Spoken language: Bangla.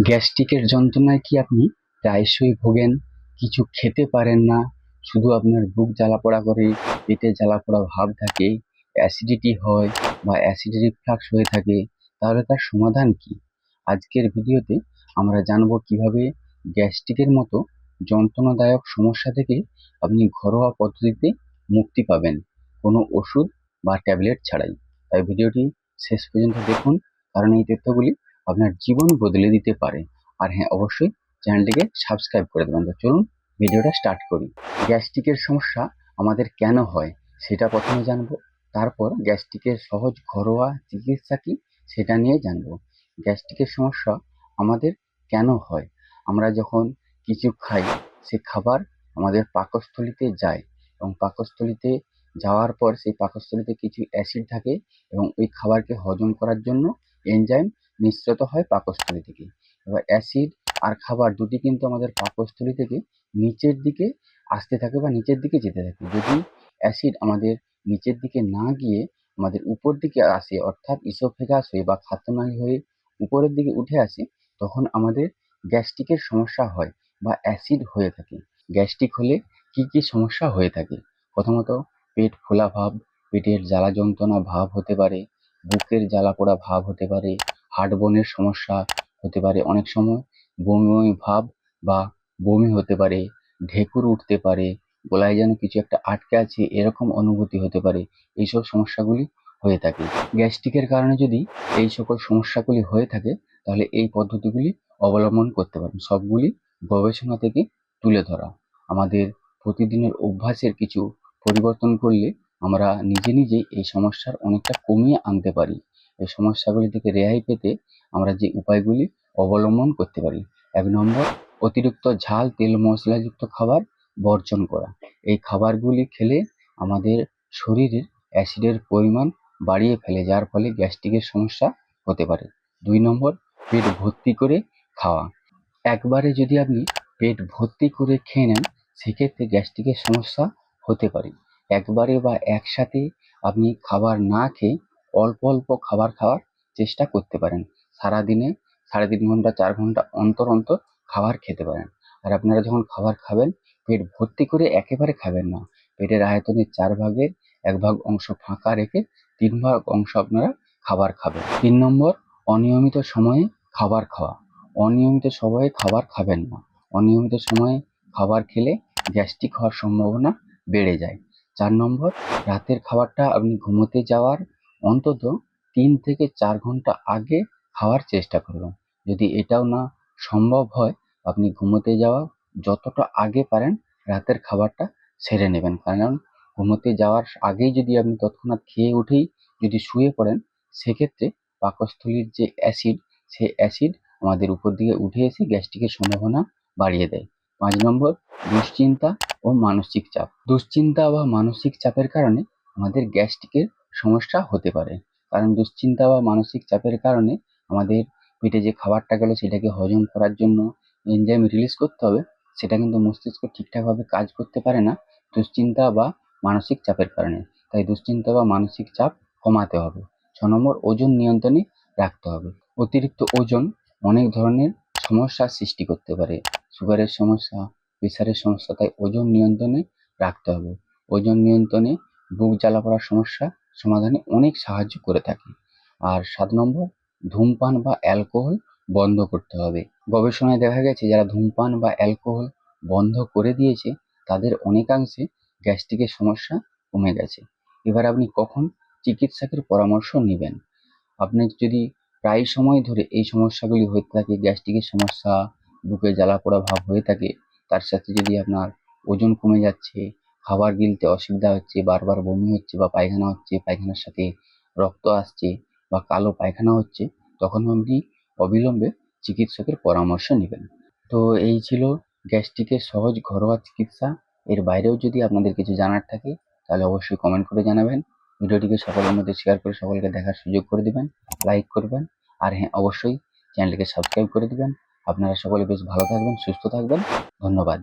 গ্যাস্ট্রিকের যন্ত্রণায় কি আপনি প্রায়শই ভোগেন? কিছু খেতে পারেন না, শুধু আপনার বুক জ্বালা-পোড়া করে, পেটে জ্বালা-পোড়া ভাব থাকে, অ্যাসিডিটি হয় বা অ্যাসিড রিফ্লাক্স হয়ে থাকে, তাহলে তার সমাধান কি? আজকের ভিডিওতে আমরা জানব কিভাবে গ্যাস্ট্রিকের মতো যন্ত্রণাদায়ক সমস্যা থেকে আপনি ঘরোয়া পদ্ধতিতে মুক্তি পাবেন, কোনো ওষুধ বা ট্যাবলেট ছাড়াই। তাই ভিডিওটি শেষ পর্যন্ত দেখুন, কারণ এই তথ্যগুলি আপনার জীবন বদলে দিতে পারে। আর হ্যাঁ, অবশ্যই চ্যানেলটিকে সাবস্ক্রাইব করে দেবেন। তো চলুন ভিডিওটা স্টার্ট করি। গ্যাস্ট্রিকের সমস্যা আমাদের কেন হয় সেটা প্রথমে জানবো, তারপর গ্যাস্ট্রিকের সহজ ঘরোয়া চিকিৎসা কি সেটা নিয়ে জানবো। গ্যাস্ট্রিকের সমস্যা আমাদের কেন হয়? আমরা যখন কিছু খাই, সে খাবার আমাদের পাকস্থলীতে যায় এবং পাকস্থলীতে যাওয়ার পর সেই পাকস্থলীতে কিছু অ্যাসিড থাকে এবং ওই খাবারকে হজম করার জন্য এনজাইম নিঃসৃত হয় পাকস্থলী থেকে। এবার অ্যাসিড আর খাবার দুটি কিন্তু আমাদের পাকস্থলী থেকে নিচের দিকে আসতে থাকে বা নিচের দিকে যেতে থাকে। যদি অ্যাসিড আমাদের নিচের দিকে না গিয়ে আমাদের উপর দিকে আসে, অর্থাৎ ইসোফেগাস হয়ে বা খাদ্যনালী হয়ে উপরের দিকে উঠে আসে, তখন আমাদের গ্যাস্ট্রিকের সমস্যা হয় বা অ্যাসিড হয়ে থাকে। গ্যাস্ট্রিক হলে কি কি সমস্যা হয়ে থাকে? প্রথমত, পেট ফোলা ভাব, পেটের জ্বালা যন্ত্রণা ভাব হতে পারে, বুকের জ্বালা পোড়া ভাব হতে পারে, হার্ট বোনের সমস্যা হতে পারে, অনেক সময় বমি বমি ভাব বা বমি হতে পারে, ঢেকুর উঠতে পারে, গলায় যেন কিছু একটা আটকে আছে এরকম অনুভূতি হতে পারে। এইসব সমস্যাগুলি হয়ে থাকে। গ্যাস্ট্রিকের কারণে যদি এই সকল সমস্যাগুলি হয়ে থাকে, তাহলে এই পদ্ধতিগুলি অবলম্বন করতে পারেন। সবগুলি গবেষণা থেকে তুলে ধরা। আমাদের প্রতিদিনের অভ্যাসের কিছু পরিবর্তন করলে আমরা নিজে নিজেই এই সমস্যার অনেকটা কমিয়ে আনতে পারি। এই সমস্যাগুলি থেকে রেহাই পেতে আমরা যে উপায়গুলি অবলম্বন করতে পারি: ১ নম্বর, অতিরিক্ত ঝাল, তেল, মশলাযুক্ত খাবার বর্জন করা। এই খাবারগুলি খেলে আমাদের শরীরের অ্যাসিডের পরিমাণ বাড়িয়ে ফেলে, যার ফলে গ্যাস্ট্রিকের সমস্যা হতে পারে। ২ নম্বর, পেট ভর্তি করে খাওয়া। একবারে যদি আপনি পেট ভর্তি করে খেয়ে নেন, সেক্ষেত্রে গ্যাস্ট্রিকের সমস্যা হতে পারে। একবারে বা একসাথে আপনি খাবার না খেয়ে অল্প অল্প খাবার খাওয়ার চেষ্টা করতে পারেন। সারাদিনে ৩.৫ ঘন্টা ৪ ঘন্টা অন্তর অন্তর খাবার খেতে পারেন। আর আপনারা যখন খাবার খাবেন, পেট ভর্তি করে একেবারে খাবেন না। পেটের আয়তনের ৪ ভাগের ১ ভাগ অংশ ফাঁকা রেখে ৩ ভাগ অংশ আপনারা খাবার খাবেন। ৩ নম্বর, অনিয়মিত সময়ে খাবার খাওয়া। অনিয়মিত সময়ে খাবার খাবেন না। অনিয়মিত সময়ে খাবার খেলে গ্যাস্ট্রিক হওয়ার সম্ভাবনা বেড়ে যায়। ৪ নম্বর, রাতের খাবারটা আপনি ঘুমোতে যাওয়ার অন্তত ৩ থেকে ৪ ঘন্টা আগে খাওয়ার চেষ্টা করবেন। যদি এটাও না সম্ভব হয়, আপনি ঘুমোতে যাওয়ার যতটা আগে পারেন রাতের খাবারটা সেরে নেবেন। কারণ ঘুমোতে যাওয়ার আগেই যদি আপনি তৎক্ষণাৎ খেয়ে উঠেই যদি শুয়ে পড়েন, সেক্ষেত্রে পাকস্থলীর যে অ্যাসিড, সেই অ্যাসিড আমাদের উপর দিকে উঠে এসে গ্যাস্ট্রিকের সম্ভাবনা বাড়িয়ে দেয়। ৫ নম্বর, দুশ্চিন্তা ও মানসিক চাপ। দুশ্চিন্তা বা মানসিক চাপের কারণে আমাদের গ্যাস্ট্রিকের সমস্যা হতে পারে। কারণ দুশ্চিন্তা বা মানসিক চাপের কারণে আমাদের পেটে যে খাবারটা গেল সেটাকে হজম করার জন্য এনজাইম রিলিজ করতে হবে, সেটা কিন্তু মস্তিষ্ক ঠিকঠাকভাবে কাজ করতে পারে না দুশ্চিন্তা বা মানসিক চাপের কারণে। তাই দুশ্চিন্তা বা মানসিক চাপ কমাতে হবে। ৬ নম্বর, ওজন নিয়ন্ত্রণে রাখতে হবে। অতিরিক্ত ওজন অনেক ধরনের সমস্যার সৃষ্টি করতে পারে। সুগারের সমস্যা, প্রেসারের সমস্যা, তাই ওজন নিয়ন্ত্রণে রাখতে হবে। ওজন নিয়ন্ত্রণে বুক জ্বালা পোড়ার সমস্যা সমাধানে অনেক সাহায্য করে থাকে। আর ৭ নম্বর, ধূমপান বা অ্যালকোহল বন্ধ করতে হবে। গবেষণায় দেখা গেছে যারা ধূমপান বা অ্যালকোহল বন্ধ করে দিয়েছে, তাদের অনেকাংশে গ্যাস্ট্রিকের সমস্যা কমে গেছে। এবার আপনি কখন চিকিৎসকের পরামর্শ নেবেন? আপনি যদি প্রায় সময় ধরে এই সমস্যাগুলি হতে থাকে, গ্যাস্ট্রিকের সমস্যা, বুকে জ্বালা পোড়া ভাব হয়ে থাকে, তার সাথে যদি আপনার ওজন কমে যাচ্ছে, খাবার গিলতে অসুবিধা হচ্ছে, বারবার বমি হচ্ছে বা পায়খানা হচ্ছে, পায়খানার সাথে রক্ত আসছে বা কালো পায়খানা হচ্ছে, তখন আপনি অবিলম্বে চিকিৎসকের পরামর্শ নেবেন। তো এই ছিল গ্যাস্ট্রিকের সহজ ঘরোয়া চিকিৎসা। এর বাইরেও যদি আপনাদের কিছু জানার থাকে, তাহলে অবশ্যই কমেন্ট করে জানাবেন। ভিডিওটিকে সকলের মধ্যে শেয়ার করে সকলকে দেখার সুযোগ করে দিবেন, লাইক করবেন। আর হ্যাঁ, অবশ্যই চ্যানেলটিকে সাবস্ক্রাইব করে দিবেন। আপনারা সকলে বেশ ভালো থাকবেন, সুস্থ থাকবেন। ধন্যবাদ।